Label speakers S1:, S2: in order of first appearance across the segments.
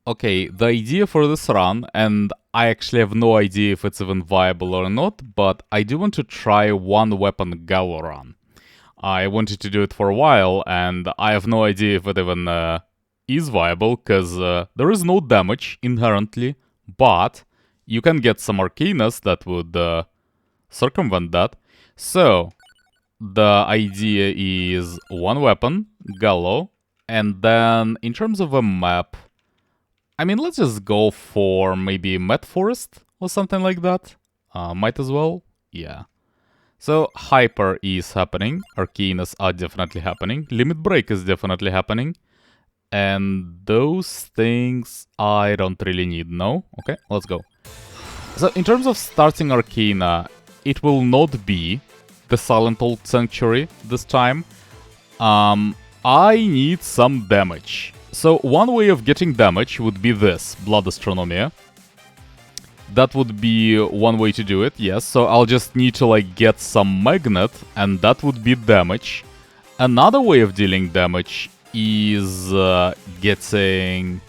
S1: Okay, the idea for this run, and I actually have no idea if it's even viable or not, but I do want to try one weapon Gallo run. I wanted to do it for a while, and I have no idea if it even is viable, because there is no damage inherently, but you can get some Arcanas that would circumvent that. So, the idea is one weapon, Gallo, and then in terms of a map, I mean, let's just go for maybe Mad Forest or something like that. Might as well. Yeah. So, Hyper is happening. Arcanas are definitely happening. Limit Break is definitely happening. And those things I don't really need, no? Okay, let's go. So, in terms of starting Arcana, it will not be the Silent Old Sanctuary this time. I need some damage. So one way of getting damage would be this, Blood Astronomia. That would be one way to do it, yes. So I'll just need to like get some magnet, and that would be damage. Another way of dealing damage is getting,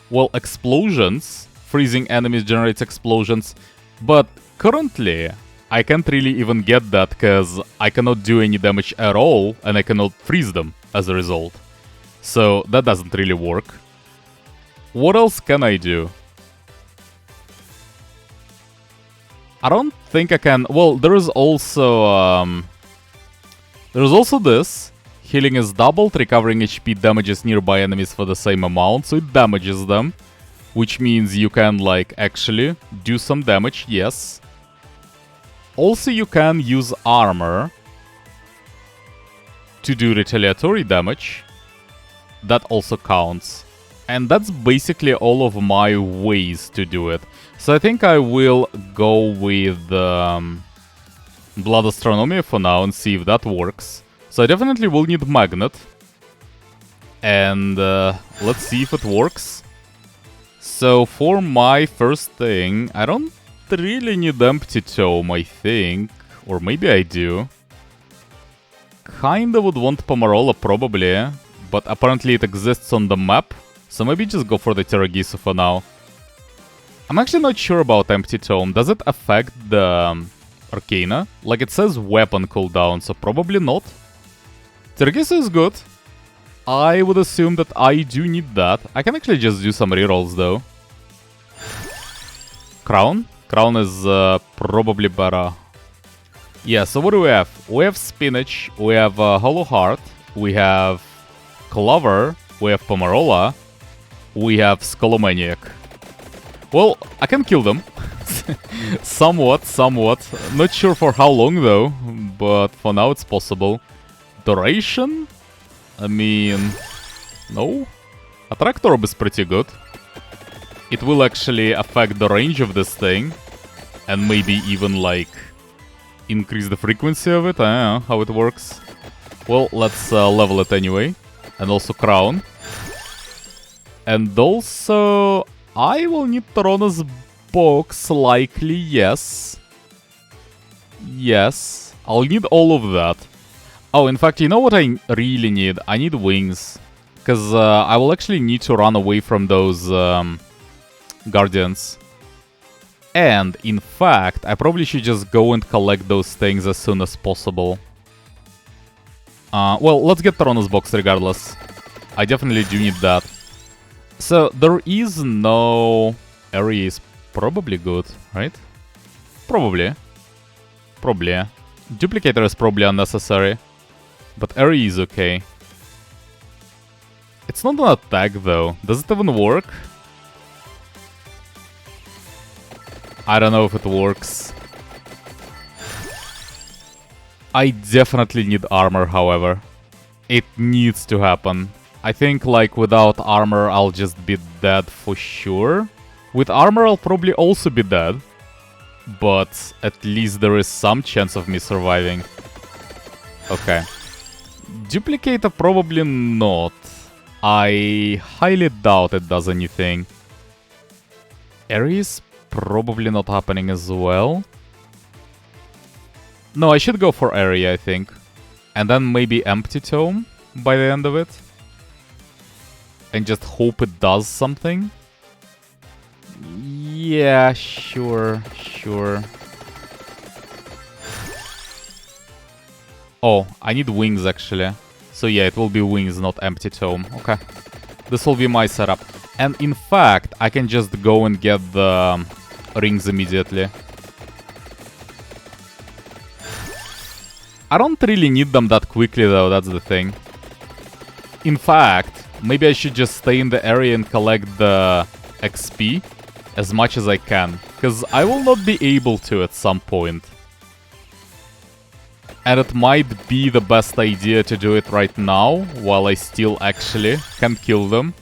S1: well, explosions. Freezing enemies generates explosions. But currently, I can't really even get that because I cannot do any damage at all, and I cannot freeze them as a result. So that doesn't really work. What else can I do? I don't think I can. Well, there's also this. Healing is doubled, recovering HP damages nearby enemies for the same amount, so it damages them. Which means you can, like, actually do some damage, yes. Also, you can use armor to do retaliatory damage. That also counts. And that's basically all of my ways to do it. So I think I will go with Blood Astronomy for now and see if that works. So I definitely will need Magnet. And let's see if it works. So for my first thing, I don't really need Empty Tome, I think. Or maybe I do. Kinda would want Pomarola, probably. But apparently it exists on the map. So maybe just go for the Terragisu for now. I'm actually not sure about Empty Tome. Does it affect the Arcana? Like, it says weapon cooldown, so probably not. Terragisu is good. I would assume that I do need that. I can actually just do some rerolls, though. Crown? Crown is probably better. Yeah, so what do we have? We have Spinach, we have Hollow Heart, we have Clover, we have Pomarola, we have Skullomaniac. Well, I can kill them. somewhat. Not sure for how long, though, but for now it's possible. Duration? I mean, no. Attract Orb is pretty good. It will actually affect the range of this thing. And maybe even, like, increase the frequency of it. I don't know how it works. Well, let's level it anyway. And also Crown. And also, I will need Torona's box, likely, yes. Yes, I'll need all of that. Oh, in fact, you know what I really need? I need wings. Because I will actually need to run away from those guardians. And, in fact, I probably should just go and collect those things as soon as possible. Well, let's get Torona's box regardless. I definitely do need that. So, there is no... Area is probably good, right? Probably. Duplicator is probably unnecessary. But area is okay. It's not an attack, though. Does it even work? I don't know if it works. I definitely need armor, however. It needs to happen. I think, like, without armor, I'll just be dead for sure. With armor, I'll probably also be dead. But at least there is some chance of me surviving. Okay. Duplicator, probably not. I highly doubt it does anything. Ares, probably not happening as well. No, I should go for area, I think. And then maybe Empty Tome by the end of it. and just hope it does something? Yeah, sure. Oh, I need wings actually. So yeah, it will be wings, not empty tome. Okay. This will be my setup. And in fact, I can just go and get the rings immediately. I don't really need them that quickly though, that's the thing. In fact, maybe I should just stay in the area and collect the XP as much as I can. Because I will not be able to at some point. And it might be the best idea to do it right now, while I still actually can kill them.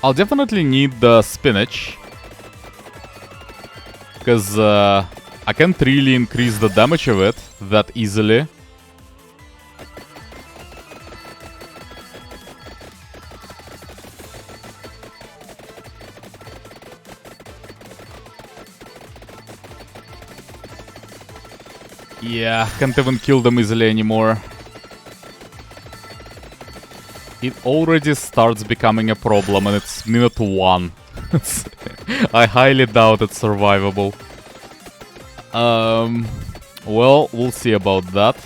S1: I'll definitely need the spinach. Because I can't really increase the damage of it that easily. Yeah, can't even kill them easily anymore. It already starts becoming a problem and it's minute 1. I highly doubt it's survivable. Well, we'll see about that.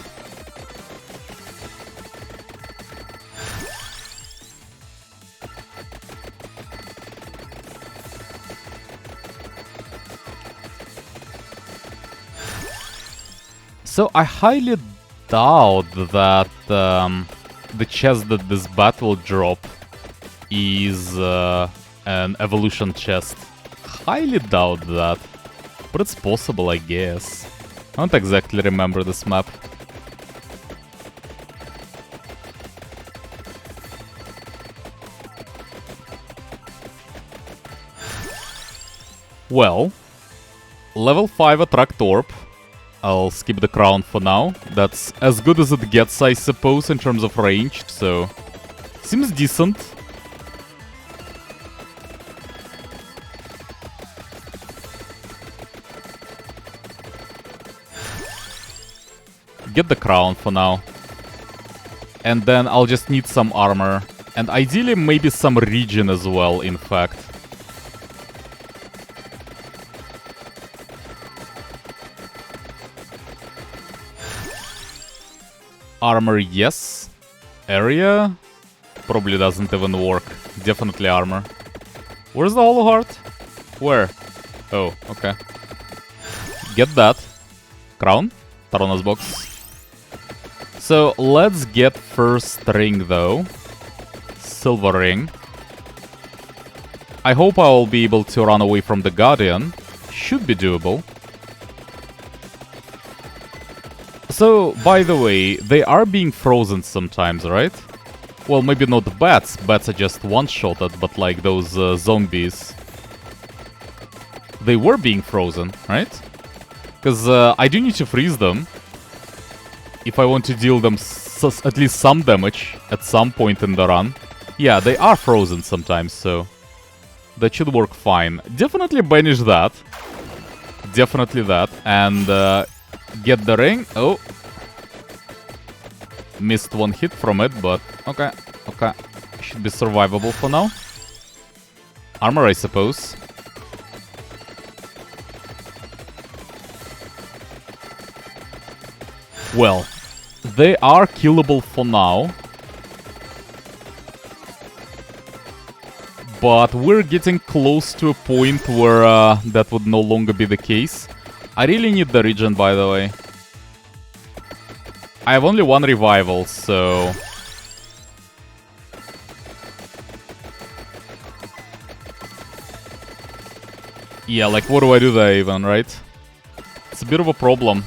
S1: So I highly doubt that the chest that this bat will drop is an evolution chest. Highly doubt that. But it's possible, I guess. I don't exactly remember this map. Well, level 5 attract orb. I'll skip the crown for now. That's as good as it gets, I suppose, in terms of range, so... Seems decent. Get the crown for now. And then I'll just need some armor. And ideally maybe some regen as well, in fact. Armor, yes. Area? Probably doesn't even work. Definitely armor. Where's the hollow heart? Where? Oh, okay. Get that. Crown? Tarona's box. So, let's get first ring, though. Silver ring. I hope I will be able to run away from the Guardian. Should be doable. So, by the way, they are being frozen sometimes, right? Well, maybe not bats. Bats are just one-shotted, but like those zombies. They were being frozen, right? Because I do need to freeze them. If I want to deal them at least some damage at some point in the run. Yeah, they are frozen sometimes, so that should work fine. Definitely banish that. Definitely that. And get the ring. Oh. Missed one hit from it, but okay. Okay. Should be survivable for now. Armor, I suppose. Well, they are killable for now. But we're getting close to a point where that would no longer be the case. I really need the regen, by the way. I have only one revival, so... Yeah, like, what do I do there even, right? It's a bit of a problem.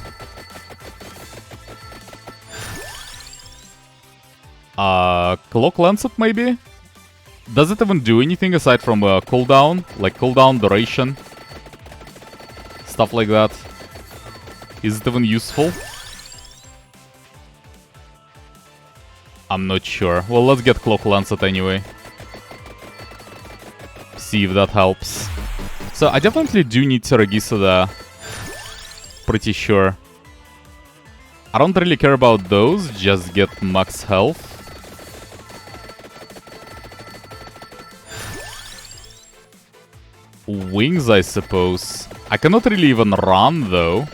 S1: Clock Lancet, maybe? Does it even do anything aside from cooldown? Like cooldown, duration? Stuff like that. Is it even useful? I'm not sure. Well, let's get Clock Lancet anyway. See if that helps. So, I definitely do need Terragisa there. Pretty sure. I don't really care about those, just get max health. Wings, I suppose. I cannot really even run, though.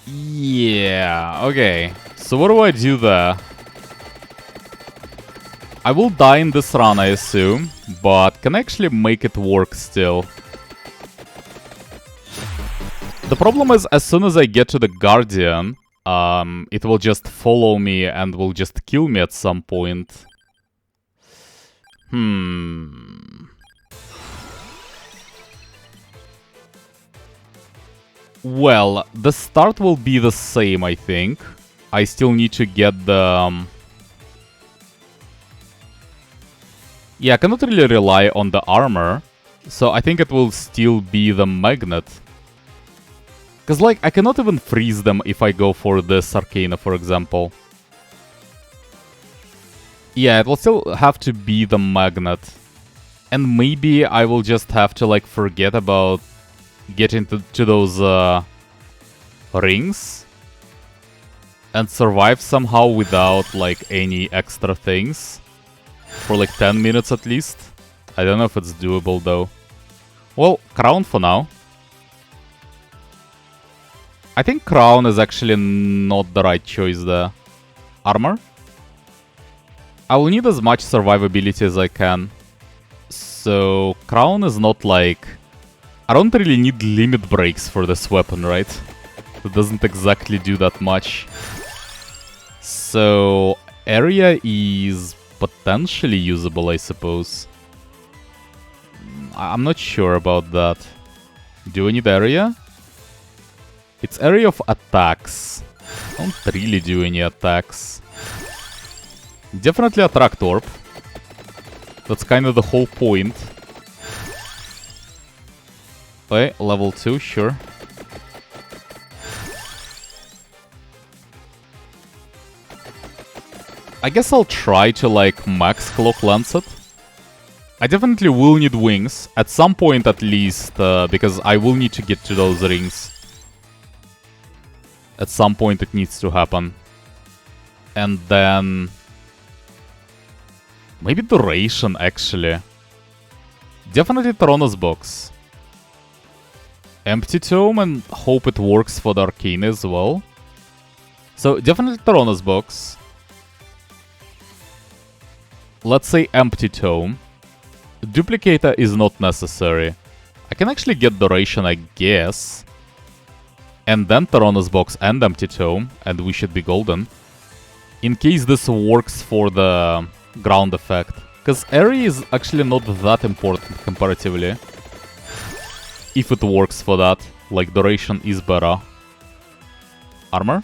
S1: Yeah, okay. So what do I do there? I will die in this run, I assume, but can I actually make it work still? The problem is, as soon as I get to the Guardian, it will just follow me and will just kill me at some point. Well, the start will be the same, I think. I still need to get the... Yeah, I cannot really rely on the armor, so I think it will still be the magnet. Because, like, I cannot even freeze them if I go for this Arcana, for example. Yeah, it will still have to be the magnet. And maybe I will just have to, like, forget about getting to those rings. And survive somehow without, like, any extra things. For, like, 10 minutes at least. I don't know if it's doable, though. Well, crown for now. I think crown is actually not the right choice there. Armor? I will need as much survivability as I can. So, crown is not like... I don't really need limit breaks for this weapon, right? It doesn't exactly do that much. So, area is potentially usable, I suppose. I'm not sure about that. Do I need area? It's area of attacks. I don't really do any attacks. Definitely attract orb. That's kind of the whole point. Okay, level 2, sure. I guess I'll try to, like, max clock Lancet. I definitely will need wings, at some point at least, because I will need to get to those rings. At some point it needs to happen. And then... maybe duration, actually. Definitely Torona's box. Empty Tome and hope it works for the Arcane as well. So, definitely Torona's box. Let's say Empty Tome. Duplicator is not necessary. I can actually get duration, I guess. And then Torona's box and Empty Tome, and we should be golden. In case this works for the ground effect. Because area is actually not that important comparatively. If it works for that, like duration is better. Armor?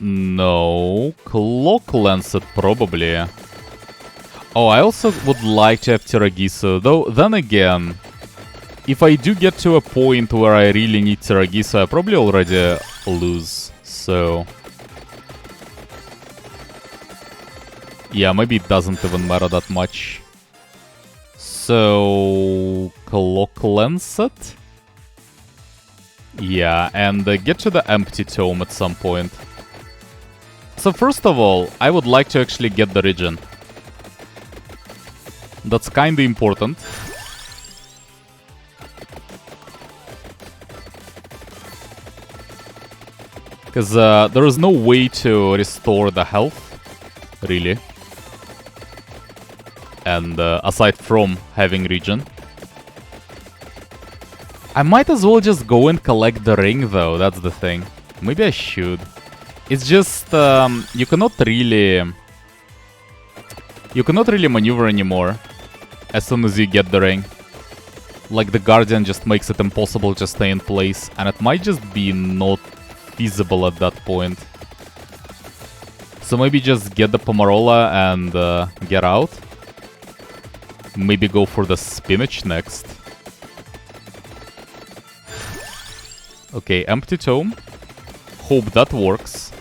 S1: No. Clock Lancet probably. Oh, I also would like to have Tiragisu, though then again, if I do get to a point where I really need Tiragisu, I probably already lose, so... yeah, maybe it doesn't even matter that much. So... Clock Lancet? Yeah, and get to the Empty Tome at some point. So first of all, I would like to actually get the region. That's kinda important. Because there is no way to restore the health, really. And aside from having region. I might as well just go and collect the ring though, that's the thing. Maybe I should. It's just, you cannot really maneuver anymore as soon as you get the ring. Like the Guardian just makes it impossible to stay in place, and it might just be not feasible at that point. So maybe just get the Pomarola and get out. Maybe go for the spinach next. Okay, Empty Tome. Hope that works.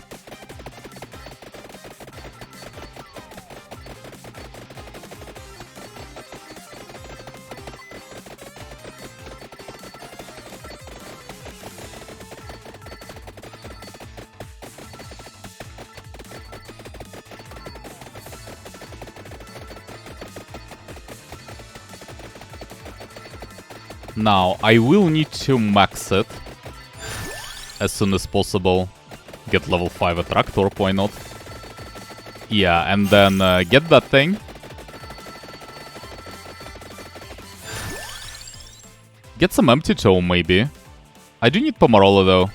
S1: Now, I will need to max it as soon as possible. Get level 5 attractor, why not? Yeah, and then get that thing. Get some empty tome, maybe. I do need Pomarola, though.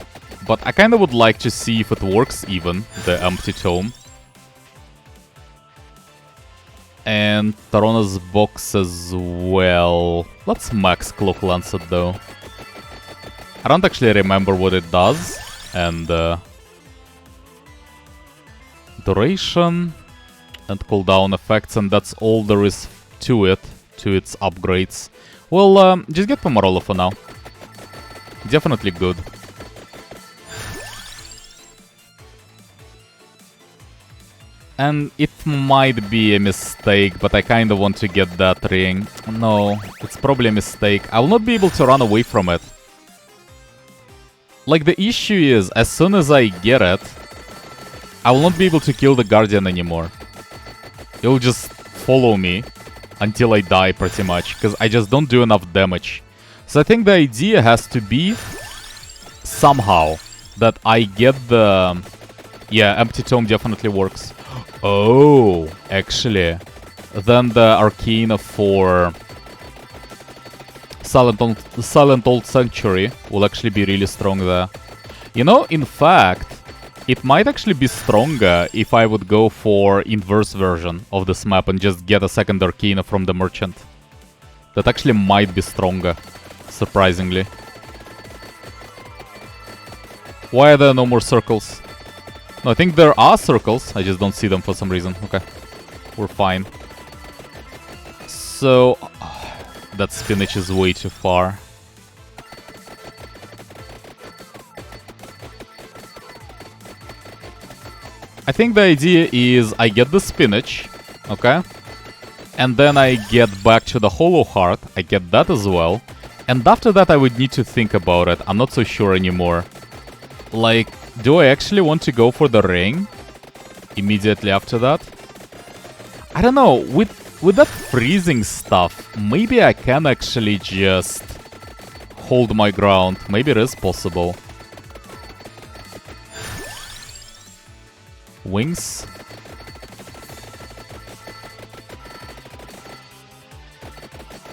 S1: But I kinda would like to see if it works even, the empty tome. And Tarona's box as well. Let's max Cloak Lancet, though. I don't actually remember what it does. And duration and cooldown effects, and that's all there is to it, to its upgrades. Well, just get Pomarola for now. Definitely good. And it might be a mistake, but I kinda want to get that ring. No, it's probably a mistake. I will not be able to run away from it. Like, the issue is, as soon as I get it, I will not be able to kill the Guardian anymore. It will just follow me until I die, pretty much, because I just don't do enough damage. So I think the idea has to be somehow that I get the... Yeah, Empty Tome definitely works. Oh, actually. Then the Arcana for Silent Old Sanctuary will actually be really strong there. You know, in fact, it might actually be stronger if I would go for inverse version of this map and just get a second Arcana from the Merchant. That actually might be stronger, surprisingly. Why are there no more circles? No, I think there are circles, I just don't see them for some reason. Okay, we're fine. So, that spinach is way too far. I think the idea is I get the spinach, okay? And then I get back to the Hollow Heart, I get that as well. And after that I would need to think about it, I'm not so sure anymore. Like, do I actually want to go for the ring immediately after that? I don't know, with that freezing stuff, maybe I can actually just hold my ground. Maybe it is possible. Wings?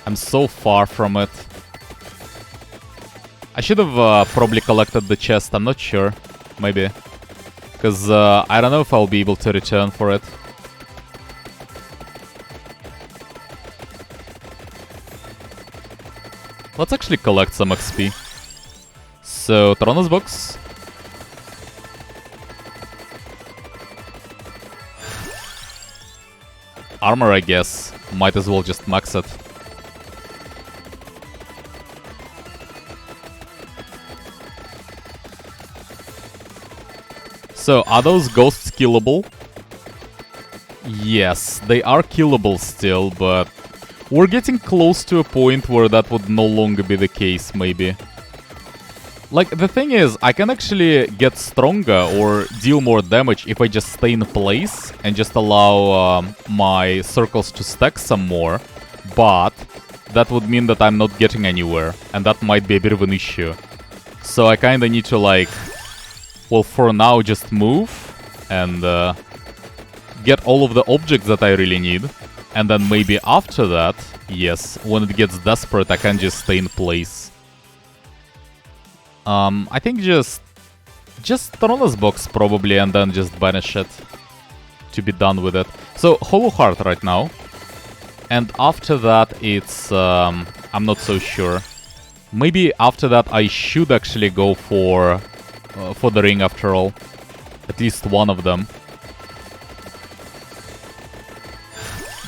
S1: I'm so far from it. I should have probably collected the chest, I'm not sure. Maybe. Because I don't know if I'll be able to return for it. Let's actually collect some XP. So, Tarona's box. Armor, I guess. Might as well just max it. So, are those ghosts killable? Yes, they are killable still, but we're getting close to a point where that would no longer be the case, maybe. Like, the thing is, I can actually get stronger or deal more damage if I just stay in place and just allow my circles to stack some more, but that would mean that I'm not getting anywhere, and that might be a bit of an issue. So I kinda need to, like, well, for now, just move and get all of the objects that I really need. And then maybe after that, yes, when it gets desperate, I can just stay in place. I think just Tarona's box probably, and then just banish it to be done with it. So, Hollow Heart right now. And after that, it's... I'm not so sure. Maybe after that, I should actually go for the ring after all. At least one of them.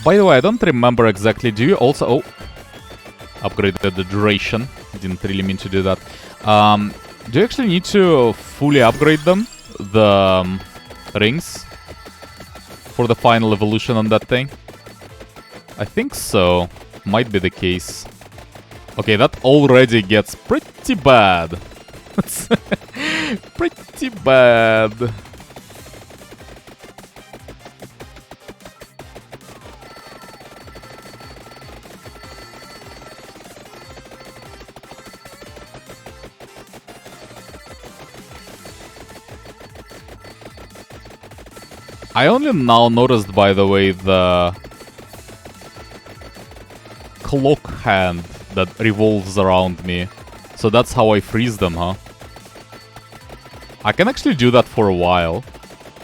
S1: By the way, I don't remember exactly. Do you also... Oh! Upgraded the duration. Didn't really mean to do that. Do you actually need to fully upgrade them? The rings? For the final evolution on that thing? I think so. Might be the case. Okay, that already gets pretty bad. Pretty bad. I only now noticed, by the way, the clock hand that revolves around me. So that's how I freeze them, huh? I can actually do that for a while.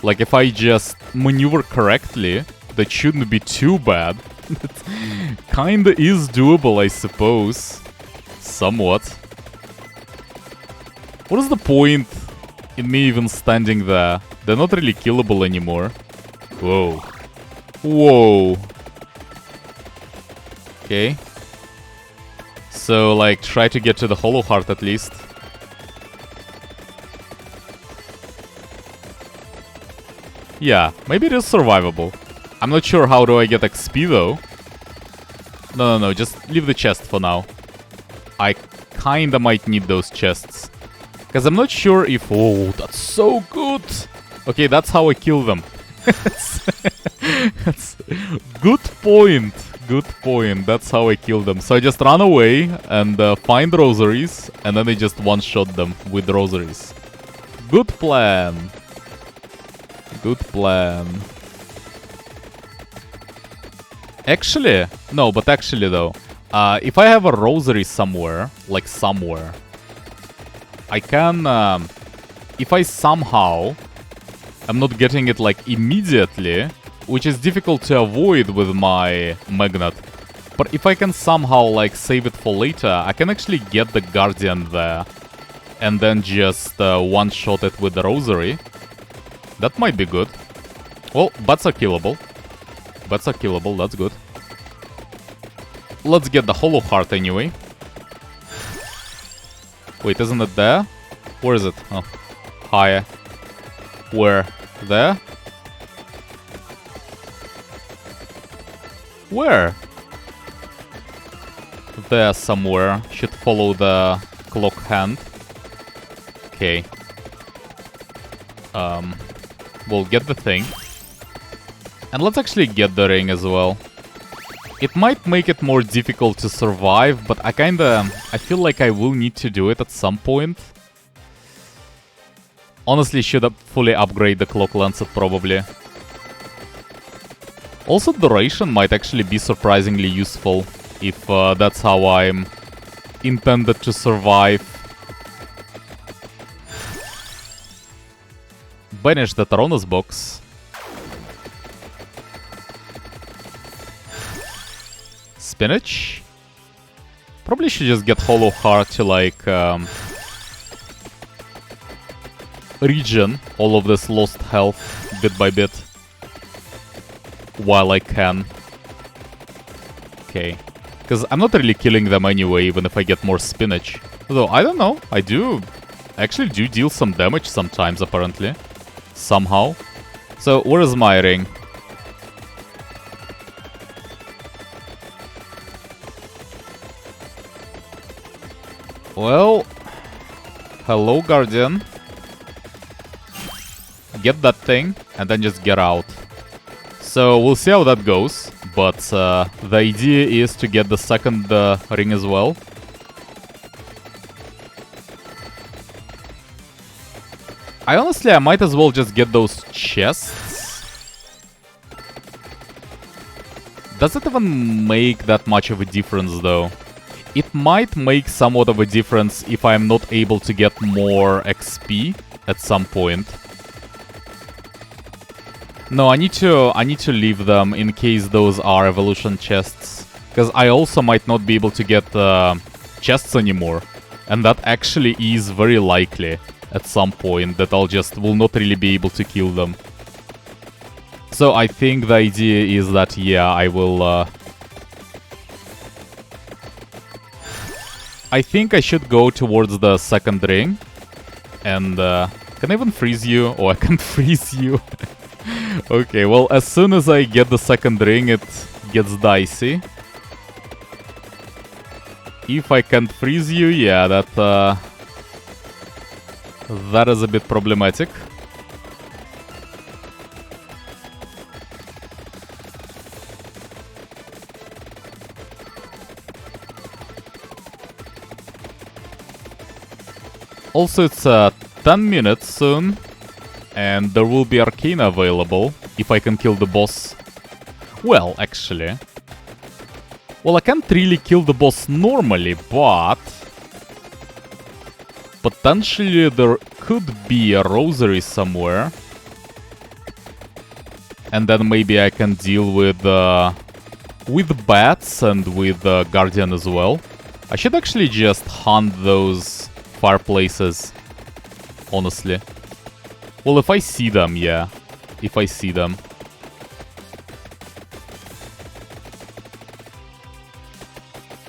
S1: Like, if I just maneuver correctly, that shouldn't be too bad. Kinda is doable, I suppose. Somewhat. What is the point in me even standing there? They're not really killable anymore. Whoa. Whoa. Okay. So, like, try to get to the Hollow Heart at least. Yeah, maybe it is survivable. I'm not sure how do I get XP though. No, just leave the chest for now. I kinda might need those chests. Because I'm not sure if... Oh, that's so good! Okay, that's how I kill them. That's good point. Good point. That's how I kill them. So I just run away and find rosaries, and then I just one-shot them with rosaries. Good plan. Good plan. Actually, no, but actually though, if I have a rosary somewhere, like somewhere, I can, if I somehow am not getting it like immediately, which is difficult to avoid with my magnet, but if I can somehow like save it for later, I can actually get the guardian there and then just one-shot it with the rosary. That might be good. Well, bats are killable. Bats are killable, that's good. Let's get the Hollow Heart anyway. Wait, isn't it there? Where is it? Oh, higher. Where? There? Where? There somewhere. Should follow the clock hand. Okay. We'll get the thing. And let's actually get the ring as well. It might make it more difficult to survive, but I feel like I will need to do it at some point. Honestly, should fully upgrade the clock lancet probably. Also, duration might actually be surprisingly useful if that's how I'm intended to survive. Banish the Tarona's box. Spinach? Probably should just get Hollow Heart to like regen all of this lost health bit by bit while I can. Okay. Because I'm not really killing them anyway, even if I get more spinach. Though, I don't know. I actually do deal some damage sometimes, apparently. Somehow. So, where is my ring? Well, hello, Guardian. Get that thing, and then just get out. So, we'll see how that goes. But the idea is to get the second ring as well. I might as well just get those chests. Does it even make that much of a difference, though? It might make somewhat of a difference if I'm not able to get more XP at some point. No, I need to leave them in case those are evolution chests. Because I also might not be able to get chests anymore. And that actually is very likely at some point that will not really be able to kill them. So I think the idea is that, yeah, I will... I think I should go towards the second ring. And, can I even freeze you? Oh, I can't freeze you. Okay, well, as soon as I get the second ring, it gets dicey. If I can't freeze you, yeah, that is a bit problematic. Also, it's 10 minutes soon, and there will be Arcana available, if I can kill the boss. Well, actually. Well, I can't really kill the boss normally, but... potentially there could be a rosary somewhere. And then maybe I can deal with bats and with Guardian as well. I should actually just hunt those fireplaces, honestly. Well, if I see them, yeah. If I see them.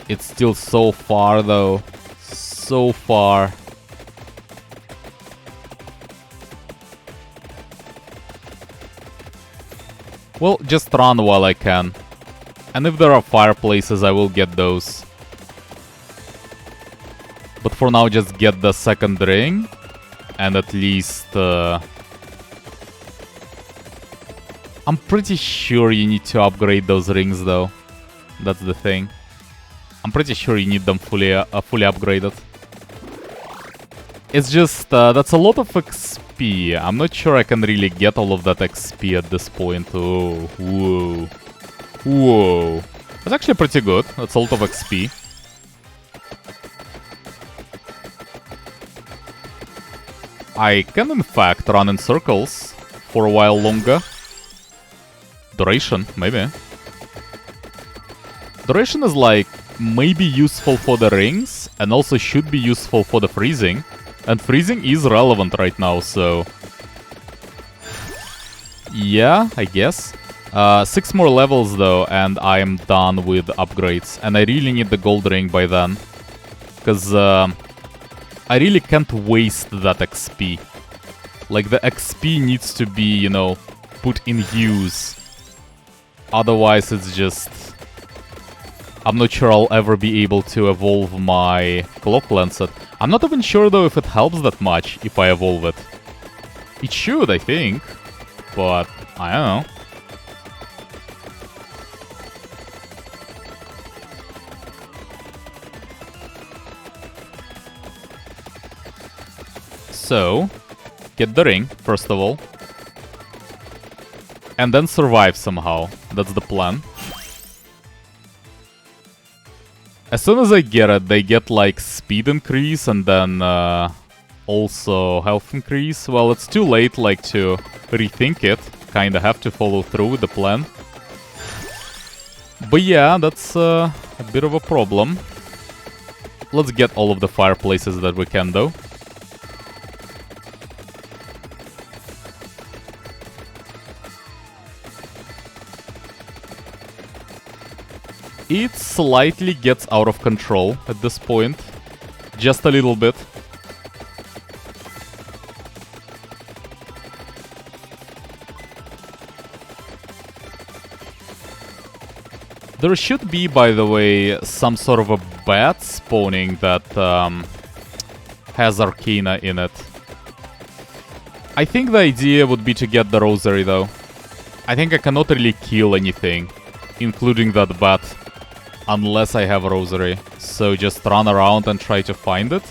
S1: It's still so far, though. So far. Well, just run while I can. And if there are fireplaces, I will get those. But for now, just get the second ring. And at least... I'm pretty sure you need to upgrade those rings, though. That's the thing. I'm pretty sure you need them fully upgraded. It's just, that's a lot of XP. I'm not sure I can really get all of that XP at this point. Oh, whoa. Whoa. That's actually pretty good. That's a lot of XP. I can, in fact, run in circles for a while longer. Duration, maybe. Duration is like maybe useful for the rings and also should be useful for the freezing. And freezing is relevant right now, so... yeah, I guess. 6 more levels though, and I'm done with upgrades. And I really need the gold ring by then. Because I really can't waste that XP. Like, the XP needs to be, you know, put in use. Otherwise, it's just... I'm not sure I'll ever be able to evolve my Clock Lancet. I'm not even sure, though, if it helps that much if I evolve it. It should, I think. But, I don't know. So, get the ring, first of all. And then survive somehow. That's the plan. As soon as I get it, they get like speed increase and then also health increase. Well, it's too late like to rethink it. Kinda have to follow through with the plan. But yeah, that's a bit of a problem. Let's get all of the fireplaces that we can though. It slightly gets out of control at this point. Just a little bit. There should be, by the way, some sort of a bat spawning that has Arcana in it. I think the idea would be to get the rosary though. I think I cannot really kill anything, including that bat. Unless I have a rosary. So just run around and try to find it.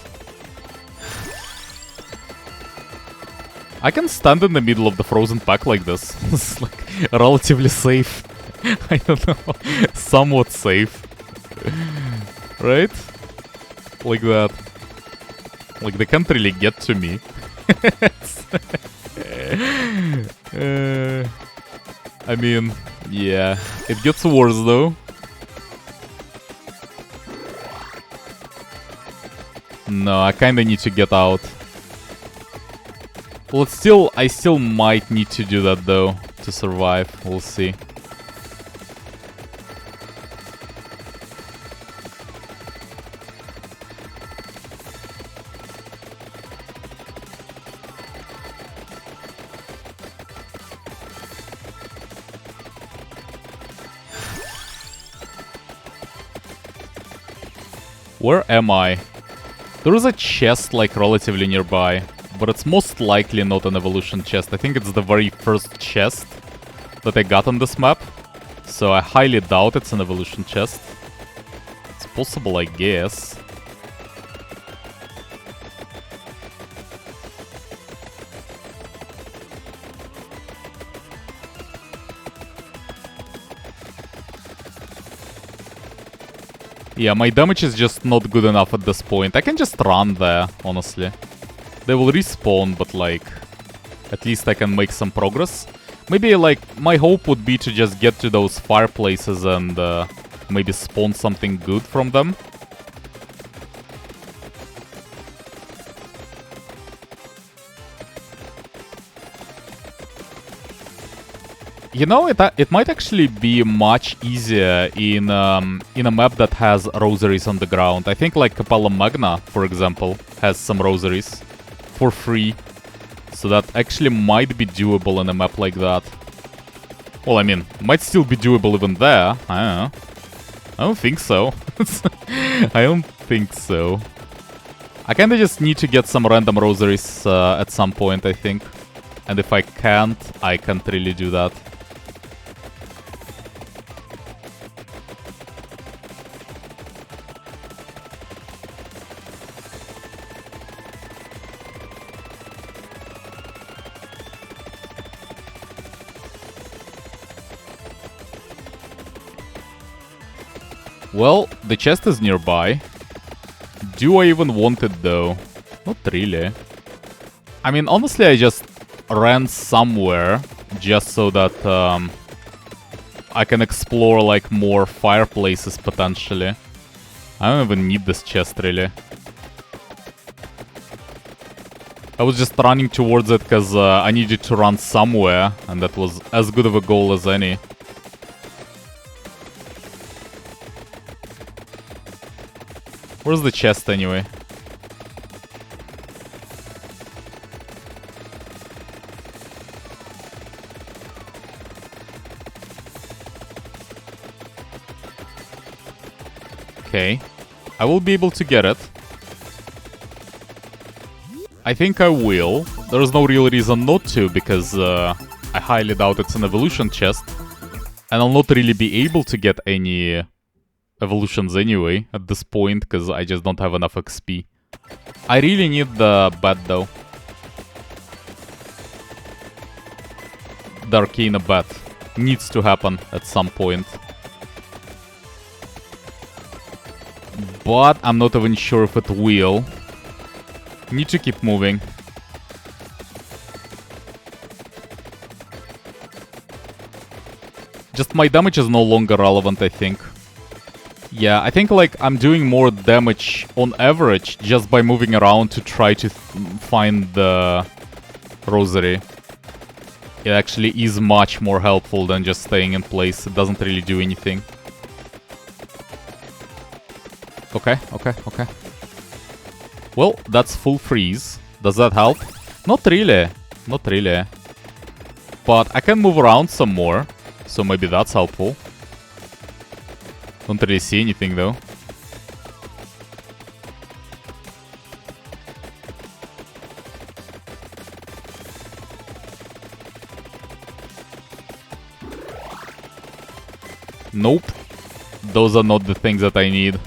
S1: I can stand in the middle of the frozen pack like this. It's like relatively safe. I don't know. Somewhat safe. Right? Like that. Like they can't really get to me. I mean, yeah. It gets worse though. No, I kinda need to get out. Well, I still might need to do that though, to survive. We'll see. Where am I? There is a chest, like, relatively nearby, but it's most likely not an evolution chest. I think it's the very first chest that I got on this map, so I highly doubt it's an evolution chest. It's possible, I guess. Yeah, my damage is just not good enough at this point. I can just run there, honestly. They will respawn, but like, at least I can make some progress. Maybe like, my hope would be to just get to those fireplaces and maybe spawn something good from them. You know, it might actually be much easier in a map that has rosaries on the ground. I think like Capella Magna, for example, has some rosaries for free. So that actually might be doable in a map like that. Well, I mean, might still be doable even there. I don't know. I don't think so. I don't think so. I kinda just need to get some random rosaries at some point, I think. And if I can't really do that. Well, the chest is nearby. Do I even want it though? Not really. I mean, honestly, I just ran somewhere just so that I can explore like more fireplaces potentially. I don't even need this chest really. I was just running towards it because I needed to run somewhere, and that was as good of a goal as any. Where's the chest anyway? Okay. I will be able to get it. I think I will. There's no real reason not to, because I highly doubt it's an evolution chest. And I'll not really be able to get any evolutions anyway at this point, because I just don't have enough XP. I really need the bat though. The Arcana bat needs to happen at some point. But I'm not even sure if it will. Need to keep moving. Just my damage is no longer relevant, I think. Yeah, I think like I'm doing more damage on average just by moving around to try to find the rosary. It actually is much more helpful than just staying in place. It doesn't really do anything. Okay. Well, that's full freeze. Does that help? Not really. Not really. But I can move around some more, so maybe that's helpful. Don't really see anything though. Nope. Those are not the things that I need.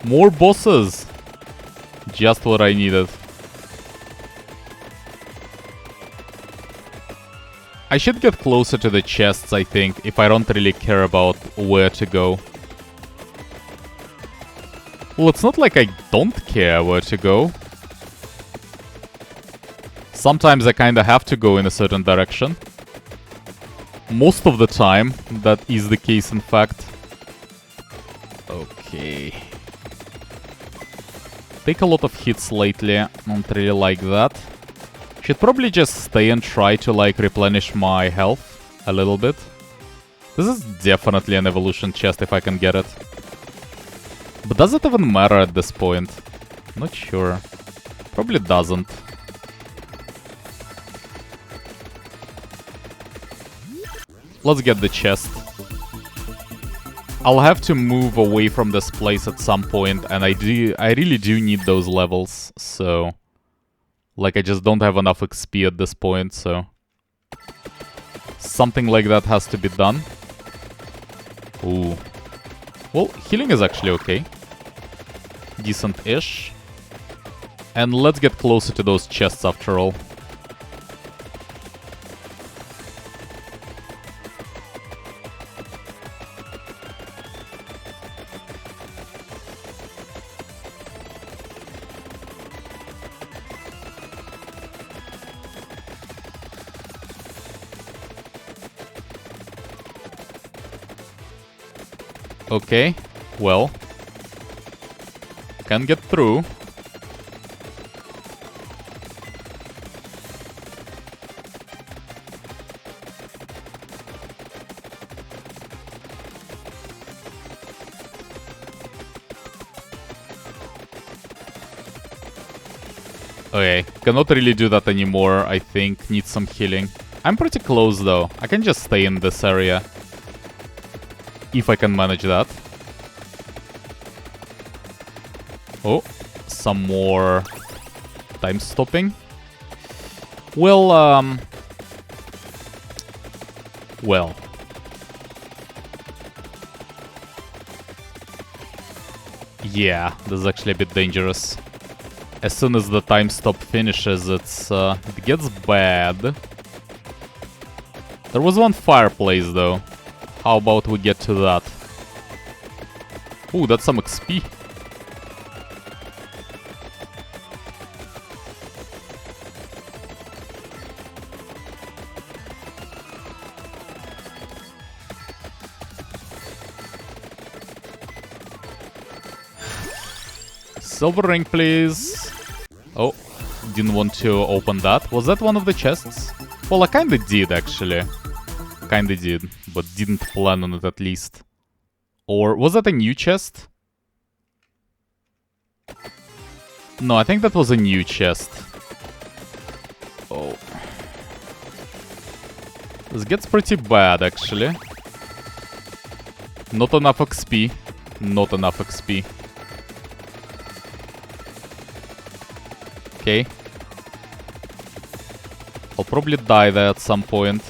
S1: More bosses! Just what I needed. I should get closer to the chests, I think, if I don't really care about where to go. Well, it's not like I don't care where to go. Sometimes I kinda have to go in a certain direction. Most of the time, that is the case, in fact. Okay. Take a lot of hits lately. Don't really like that. Should probably just stay and try to, like, replenish my health a little bit. This is definitely an evolution chest if I can get it. But does it even matter at this point? Not sure. Probably doesn't. Let's get the chest. I'll have to move away from this place at some point, and I really do need those levels, so... Like, I just don't have enough XP at this point, so... Something like that has to be done. Ooh. Well, healing is actually okay. Decent-ish. And let's get closer to those chests after all. Okay, well. Can get through. Okay, cannot really do that anymore, I think. Need some healing. I'm pretty close though. I can just stay in this area. If I can manage that. Oh, some more time stopping. Well, well. Yeah, this is actually a bit dangerous. As soon as the time stop finishes, it gets bad. There was one fireplace though. How about we get to that? Ooh, that's some XP. Silver ring, please. Oh, didn't want to open that. Was that one of the chests? Well, I kinda did, actually. Kinda did, but didn't plan on it at least. Or was that a new chest? No, I think that was a new chest. Oh. This gets pretty bad, actually. Not enough XP. Not enough XP. Okay. I'll probably die there at some point.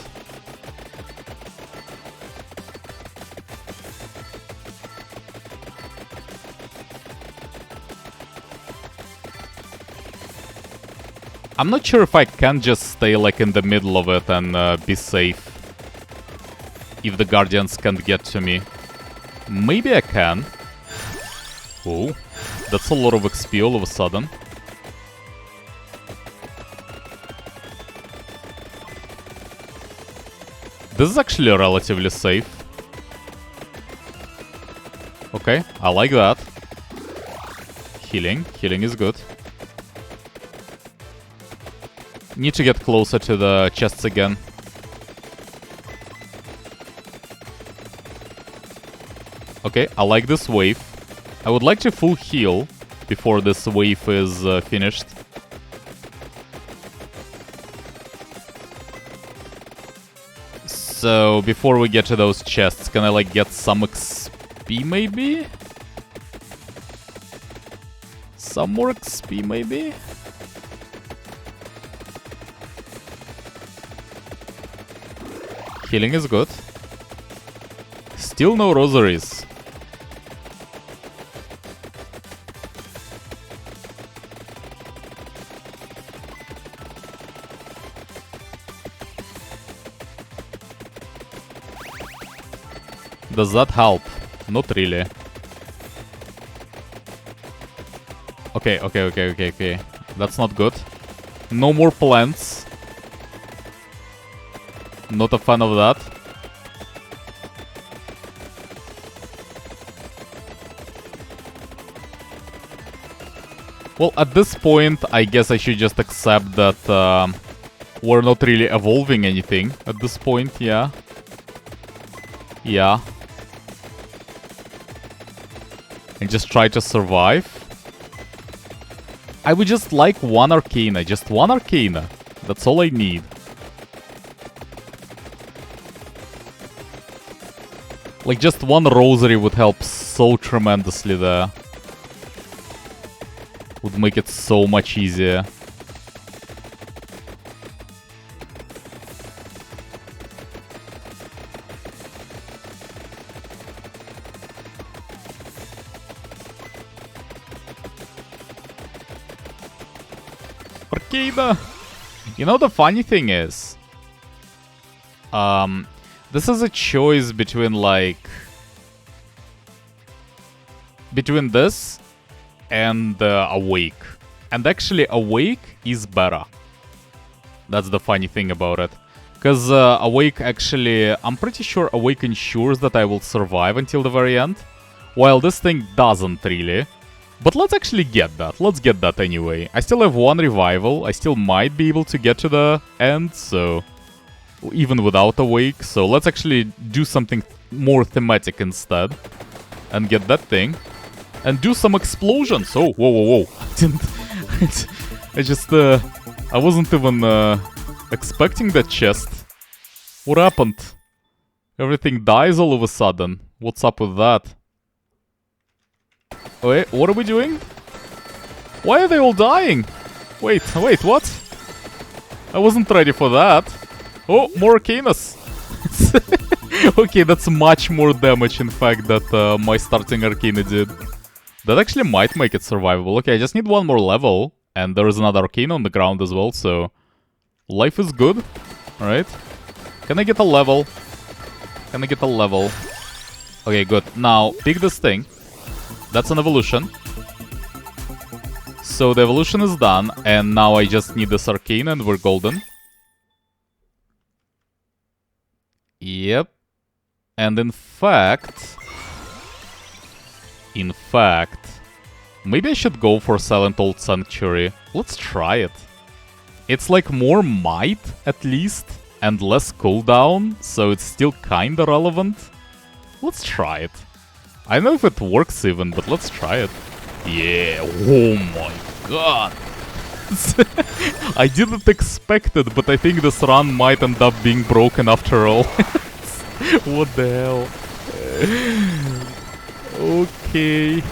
S1: I'm not sure if I can just stay like in the middle of it and be safe. If the guardians can't get to me. Maybe I can. Oh, that's a lot of XP all of a sudden. This is actually relatively safe. Okay, I like that. Healing. Healing is good. Need to get closer to the chests again. Okay, I like this wave. I would like to full heal before this wave is finished. So, before we get to those chests, can I like get some XP maybe? Some more XP maybe? Healing is good. Still no rosaries. Does that help? Not really. Okay. That's not good. No more plants. Not a fan of that. Well, at this point, I guess I should just accept that we're not really evolving anything at this point, yeah. Yeah. And just try to survive. I would just like one Arcana, just one Arcana. That's all I need. Like, just one rosary would help so tremendously there. Would make it so much easier. Arcana! You know, the funny thing is... this is a choice between, like... between this and Awake. And actually, Awake is better. That's the funny thing about it. Because Awake actually... I'm pretty sure Awake ensures that I will survive until the very end. While this thing doesn't really. But let's actually get that. Let's get that anyway. I still have 1 revival. I still might be able to get to the end, so... Even without Awake. So let's actually do something more thematic instead. And get that thing. And do some explosions. Oh, whoa, whoa, whoa. Didn't... I just... I wasn't even expecting that chest. What happened? Everything dies all of a sudden. What's up with that? Wait, what are we doing? Why are they all dying? Wait, what? I wasn't ready for that. Oh, more Arcanus. Okay, that's much more damage, in fact, that my starting Arcana did. That actually might make it survivable. Okay, I just need 1 more level. And there is another Arcana on the ground as well, so... Life is good. Alright. Can I get a level? Can I get a level? Okay, good. Now, pick this thing. That's an evolution. So the evolution is done, and now I just need this Arcane and we're golden. Yep. And in fact... Maybe I should go for Silent Old Sanctuary. Let's try it. It's like more might, at least, and less cooldown, so it's still kinda relevant. Let's try it. I don't know if it works even, but let's try it. Yeah, oh my god. I didn't expect it, but I think this run might end up being broken after all. What the hell? Okay.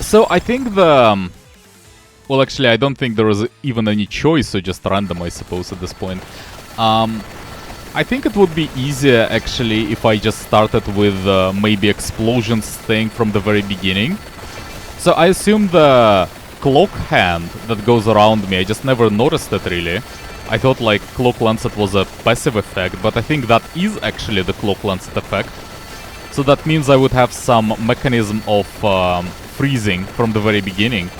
S1: So I think the... well, actually, I don't think there is even any choice, so just random, I suppose, at this point. I think it would be easier, actually, if I just started with maybe explosions thing from the very beginning. So I assume the clock hand that goes around me, I just never noticed it, really. I thought, like, Cloak Lancet was a passive effect, but I think that is actually the Cloak Lancet effect. So that means I would have some mechanism of freezing from the very beginning.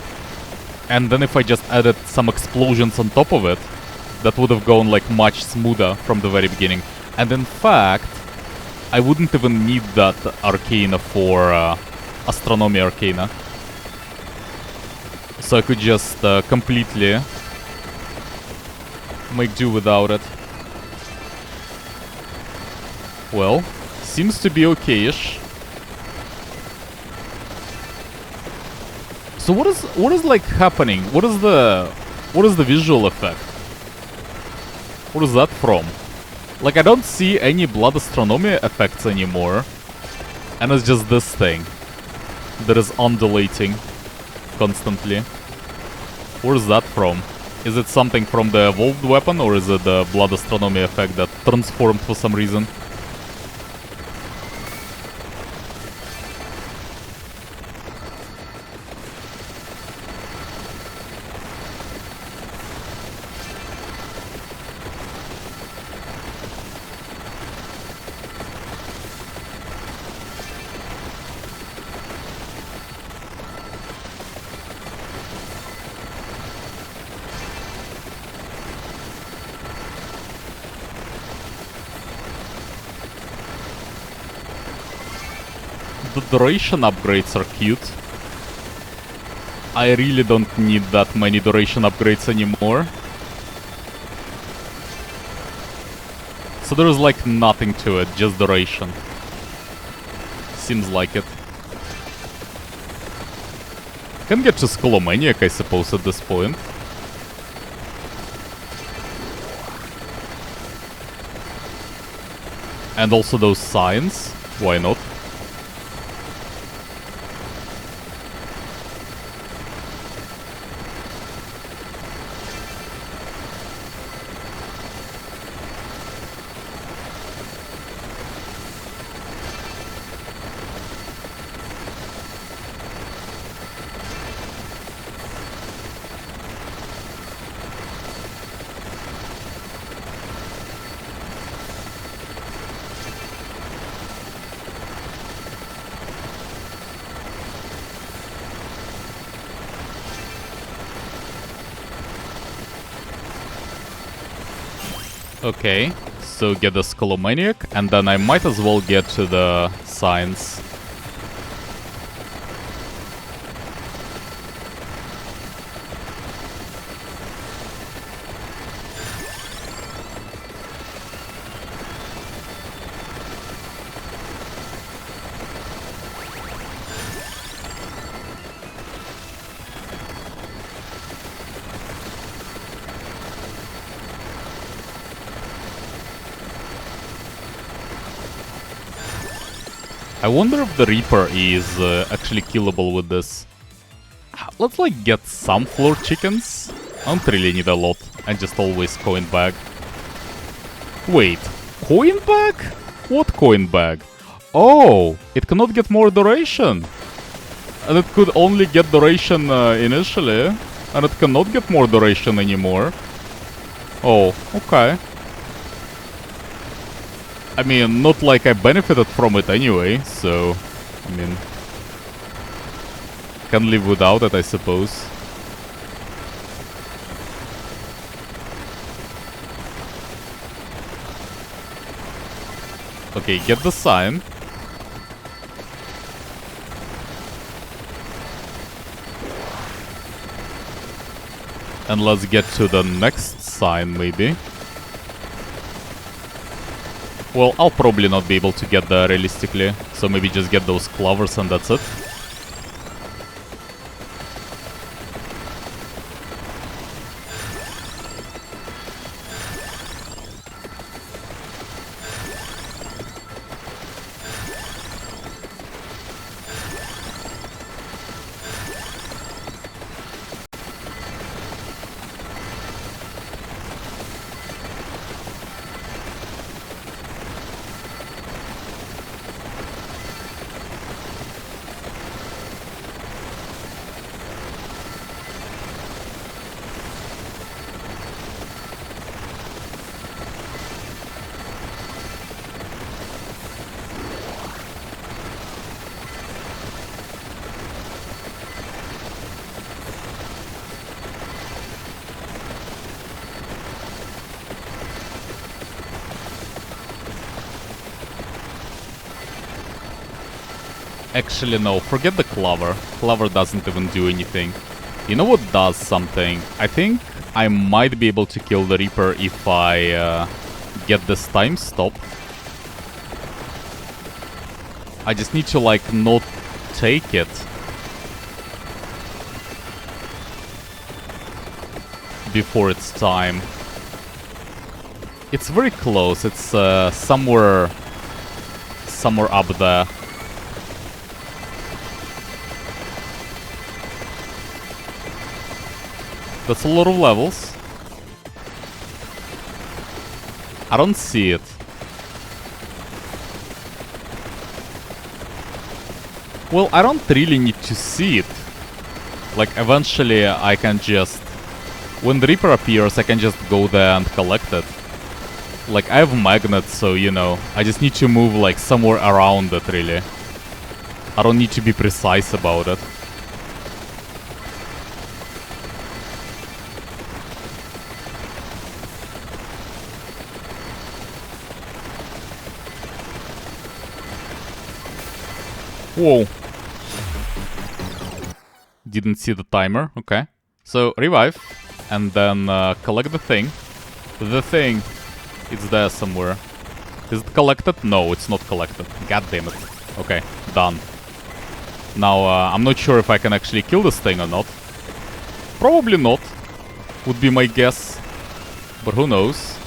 S1: And then if I just added some explosions on top of it, that would have gone like much smoother from the very beginning. And in fact, I wouldn't even need that Arcana for Astronomy Arcana. So I could just completely make do without it. Well, seems to be okay-ish. So what is like happening? What is the visual effect? What is that from? Like, I don't see any Blood Astronomy effects anymore. And it's just this thing that is undulating constantly. Where is that from? Is it something from the evolved weapon, or is it the Blood Astronomy effect that transformed for some reason? The duration upgrades are cute. I really don't need that many duration upgrades anymore. So there's like nothing to it, just duration. Seems like it. Can get to Skullomaniac, I suppose, at this point. And also those signs. Why not? Okay, so get the Scholomaniac, and then I might as well get to the signs. I wonder if the Reaper is actually killable with this. Let's like get some floor chickens. I don't really need a lot. I just always coin bag. Wait, coin bag? What coin bag? Oh, it cannot get more duration. And it could only get duration initially. And it cannot get more duration anymore. Oh, okay. I mean, not like I benefited from it anyway, so... I mean... Can live without it, I suppose. Okay, get the sign. And let's get to the next sign, maybe. Well, I'll probably not be able to get there realistically, so maybe just get those clovers and that's it. Actually, no, forget the clover. Clover doesn't even do anything. You know what does something? I think I might be able to kill the Reaper if I get this time stop. I just need to, like, not take it before it's time. It's very close. It's somewhere up there. That's a lot of levels. I don't see it. Well, I don't really need to see it. Like, eventually I can just... When the Reaper appears, I can just go there and collect it. Like, I have magnets, so, you know, I just need to move, like, somewhere around it, really. I don't need to be precise about it. Whoa. Didn't see the timer. Okay. So, revive. And then collect the thing. The thing. It's there somewhere. Is it collected? No, it's not collected. God damn it. Okay, done. Now, I'm not sure if I can actually kill this thing or not. Probably not. Would be my guess. But who knows?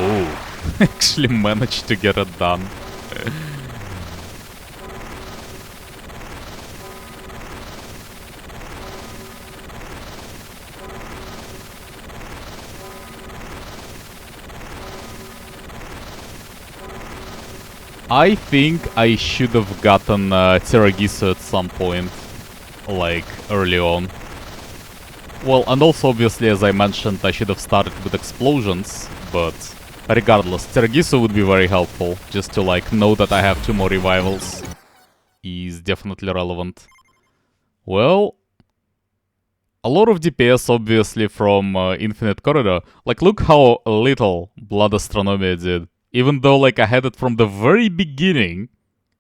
S1: Oh, actually managed to get it done. I think I should have gotten Terragiso at some point, like, early on. Well, and also, obviously, as I mentioned, I should have started with explosions, but regardless, Terragiso would be very helpful, just to, like, know that I have 2 more revivals. Is definitely relevant. Well, a lot of DPS, obviously, from Infinite Corridor. Like, look how little Blood Astronomia did. Even though, like, I had it from the very beginning,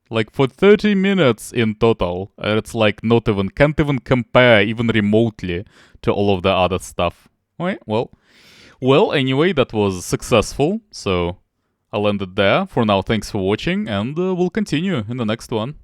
S1: like, for 30 minutes in total. It's like not even, can't even compare, even remotely, to all of the other stuff. Right, well, anyway, that was successful, so I'll end it there. For now, thanks for watching, and we'll continue in the next one.